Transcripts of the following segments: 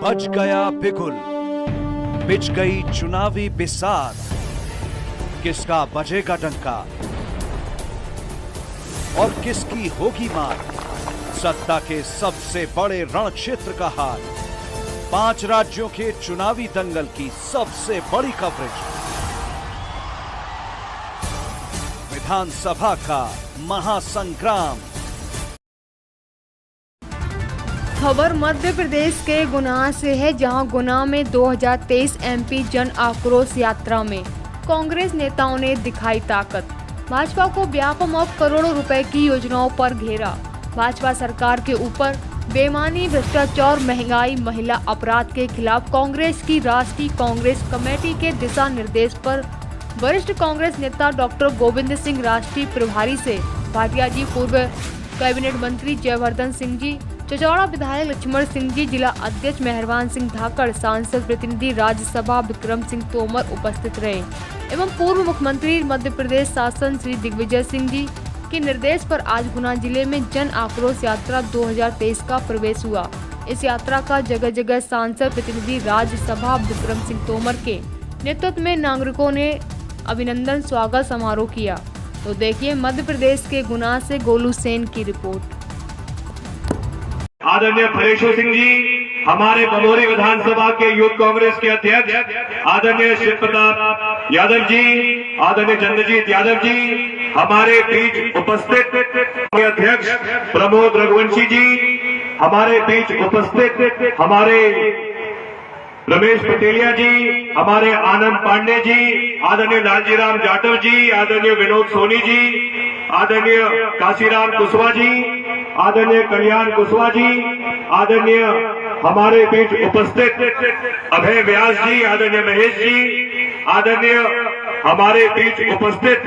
बज गया बिगुल, बिछ गई चुनावी बिसात, किसका बजेगा डंका और किसकी होगी मार। सत्ता के सबसे बड़े रण क्षेत्र का हाल, 5 राज्यों के चुनावी दंगल की सबसे बड़ी कवरेज, विधानसभा का महासंग्राम। खबर मध्य प्रदेश के गुना से है, जहां गुना में 2023 एमपी जन आक्रोश यात्रा में कांग्रेस नेताओं ने दिखाई ताकत। भाजपा को व्यापक करोड़ों रुपए की योजनाओं पर घेरा। भाजपा सरकार के ऊपर बेईमानी, भ्रष्टाचार, महंगाई, महिला अपराध के खिलाफ कांग्रेस की राष्ट्रीय कांग्रेस कमेटी के दिशा निर्देश पर वरिष्ठ कांग्रेस नेता डॉक्टर गोविंद सिंह, राष्ट्रीय प्रभारी से भाटिया जी, पूर्व कैबिनेट मंत्री जयवर्धन सिंह जी, चचौड़ा विधायक लक्ष्मण सिंह जी, जिला अध्यक्ष मेहरबान सिंह धाकड़, सांसद प्रतिनिधि राज्यसभा विक्रम सिंह तोमर उपस्थित रहे एवं पूर्व मुख्यमंत्री मध्य प्रदेश शासन श्री दिग्विजय सिंह जी के निर्देश पर आज गुना जिले में जन आक्रोश यात्रा 2023 का प्रवेश हुआ। इस यात्रा का जगह जगह सांसद प्रतिनिधि राज्यसभा विक्रम सिंह तोमर के नेतृत्व में नागरिकों ने अभिनंदन स्वागत समारोह किया। तो देखिए मध्य प्रदेश के गुना से गोलू सेन की रिपोर्ट। आदरणीय फरेश्वर सिंह जी, हमारे बमोरी विधानसभा के यूथ कांग्रेस के अध्यक्ष आदरणीय शिव प्रताप यादव जी, आदरणीय चंद्रजीत यादव जी, हमारे बीच उपस्थित अध्यक्ष प्रमोद रघुवंशी जी, हमारे बीच उपस्थित हमारे रमेश पटेलिया जी, हमारे आनंद पांडे जी, आदरणीय लालजी राम जाटव जी, आदरणीय विनोद सोनी जी, आदरणीय काशीराम कुशवाहा जी, आदरणीय कल्याण कुशवाहा जी, आदरणीय हमारे बीच उपस्थित अभय व्यास जी, आदरणीय महेश जी, आदरणीय हमारे बीच उपस्थित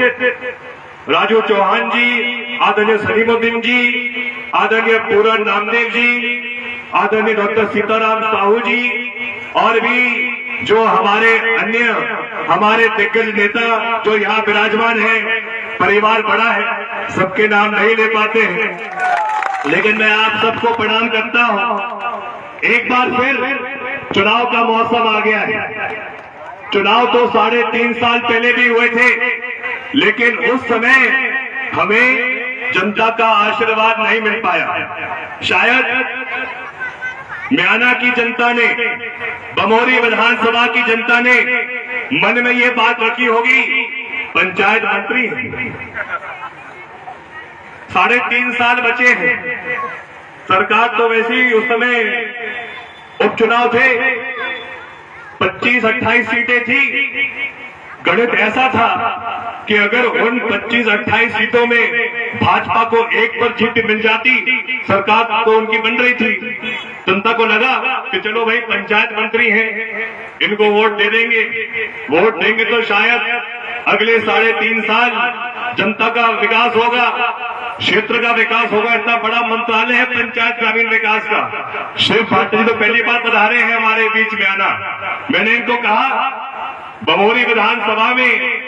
राजू चौहान जी, आदरणीय सलीमुद्दीन जी, आदरणीय पूरन नामदेव जी, आदरणीय डॉक्टर सीताराम साहू जी, और भी जो हमारे दिग्गज नेता जो यहाँ विराजमान हैं। परिवार बड़ा है, सबके नाम नहीं ले पाते हैं, लेकिन मैं आप सबको प्रणाम करता हूँ। एक बार फिर चुनाव का मौसम आ गया है। चुनाव तो 3.5 साल पहले भी हुए थे, लेकिन उस समय हमें जनता का आशीर्वाद नहीं मिल पाया। शायद म्याना की जनता ने, बमोरी विधानसभा की जनता ने मन में ये बात रखी होगी, पंचायत मंत्री 3.5 साल बचे हैं। सरकार तो वैसे ही उस समय उपचुनाव थे, 25-28 सीटें थी। गणित ऐसा था कि अगर उन 25-28 सीटों में भाजपा को 1 पर जीत मिल जाती, सरकार तो उनकी बन रही थी। जनता को लगा कि चलो भाई पंचायत मंत्री हैं, इनको वोट दे देंगे। वोट देंगे तो शायद अगले 3.5 साल जनता का विकास होगा, क्षेत्र का विकास होगा। इतना बड़ा मंत्रालय है पंचायत ग्रामीण विकास का। शिव पाटिल तो पहली बार पधारे हैं हमारे बीच में आना। मैंने इनको कहा, बमोरी विधानसभा में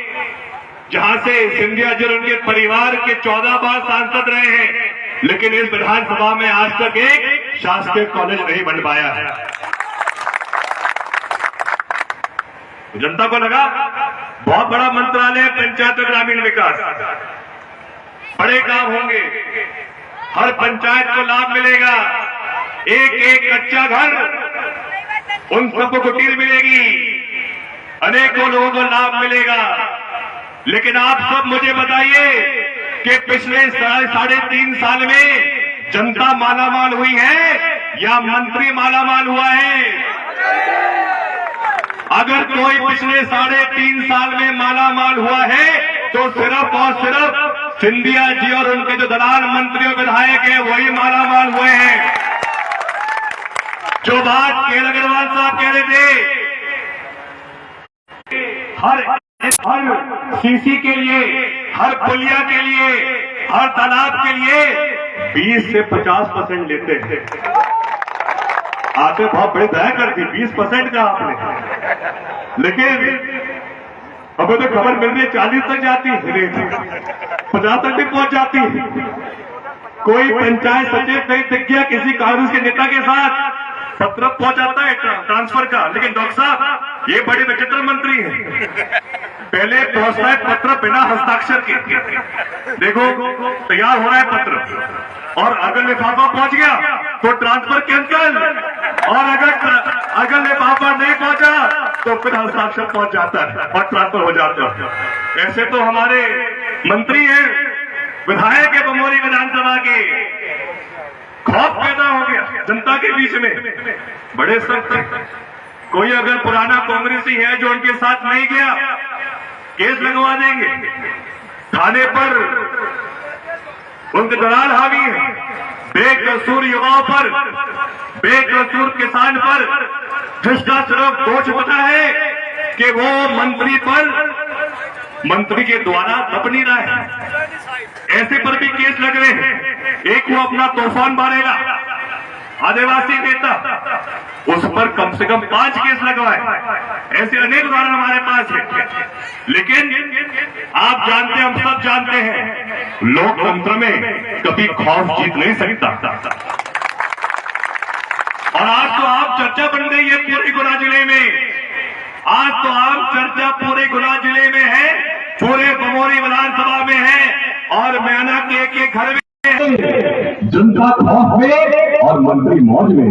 जहां से सिंधिया जी और उनके परिवार के 14 बार सांसद रहे हैं, लेकिन इस विधानसभा में आज तक एक शासकीय कॉलेज नहीं बन पाया है। जनता को लगा बहुत बड़ा मंत्रालय है पंचायत और ग्रामीण विकास, बड़े काम होंगे, हर पंचायत को लाभ मिलेगा, एक कच्चा घर उन सबको कुटीर मिलेगी, अनेकों लोगों को लाभ मिलेगा। लेकिन आप सब मुझे बताइए कि पिछले 3.5 साल में जनता मालामाल हुई है या मंत्री मालामाल हुआ है? अगर कोई पिछले 3.5 साल में मालामाल हुआ है तो सिर्फ और सिर्फ सिंधिया जी और उनके जो दलाल मंत्री और विधायक हैं वही मालामाल हुए हैं। जो बात के अग्रवाल साहब कह रहे थे, हर सीसी के लिए, हर पुलिया के लिए, हर तालाब के लिए 20 से 50% लेते हैं। आपने बहुत बड़ी दया कर दी, 20% का आपने, लेकिन अभी तो खबर मिल रही 40 तक जाती है, 50 तक भी पहुंच जाती है। कोई पंचायत सचिव नहीं दिख गया किसी कांग्रेस के नेता के साथ पत्र पहुंचाता है ट्रांसफर का, लेकिन डॉक्टर साहब ये बड़े विचित्र मंत्री हैं। पहले पहुंचता है पत्र बिना हस्ताक्षर के, देखो तैयार हो रहा है पत्र, और अगर लिफाफा पहुंच गया तो ट्रांसफर कैंसिल, और अगर लिफाफा नहीं पहुंचा तो फिर हस्ताक्षर पहुंच जाता है और ट्रांसफर हो जाता है। ऐसे तो हमारे मंत्री हैं, विधायक है बमोरी विधानसभा के, खौफ पैदा हो गया जनता के बीच में, बड़े सख्त। कोई अगर पुराना कांग्रेसी है जो उनके साथ नहीं गया, केस लगवा देंगे। थाने पर उनके दलाल हावी है, बेकसूर युवाओं पर, बेकसूर किसान पर, जिसका सिर्फ दोष पता है कि वो मंत्री के द्वारा दब नहीं रहा है, ऐसे पर भी केस लग रहे हैं। एक वो अपना तूफान मारेगा आदिवासी नेता, उस पर कम से कम 5 केस लगवाए। ऐसे अनेक उदाहरण हमारे पास है। लेकिन आप जानते हैं, हम सब जानते हैं, लोकतंत्र में कभी खौफ जीत नहीं सकता। और आज तो आप चर्चा बन गई है पूरे गुना जिले में, आज तो आप चर्चा पूरे गुना जिले में है, पूरे बमोरी विधानसभा में है, और मैना के एक घर में है। जनता खौफ में और मंत्री मौज में।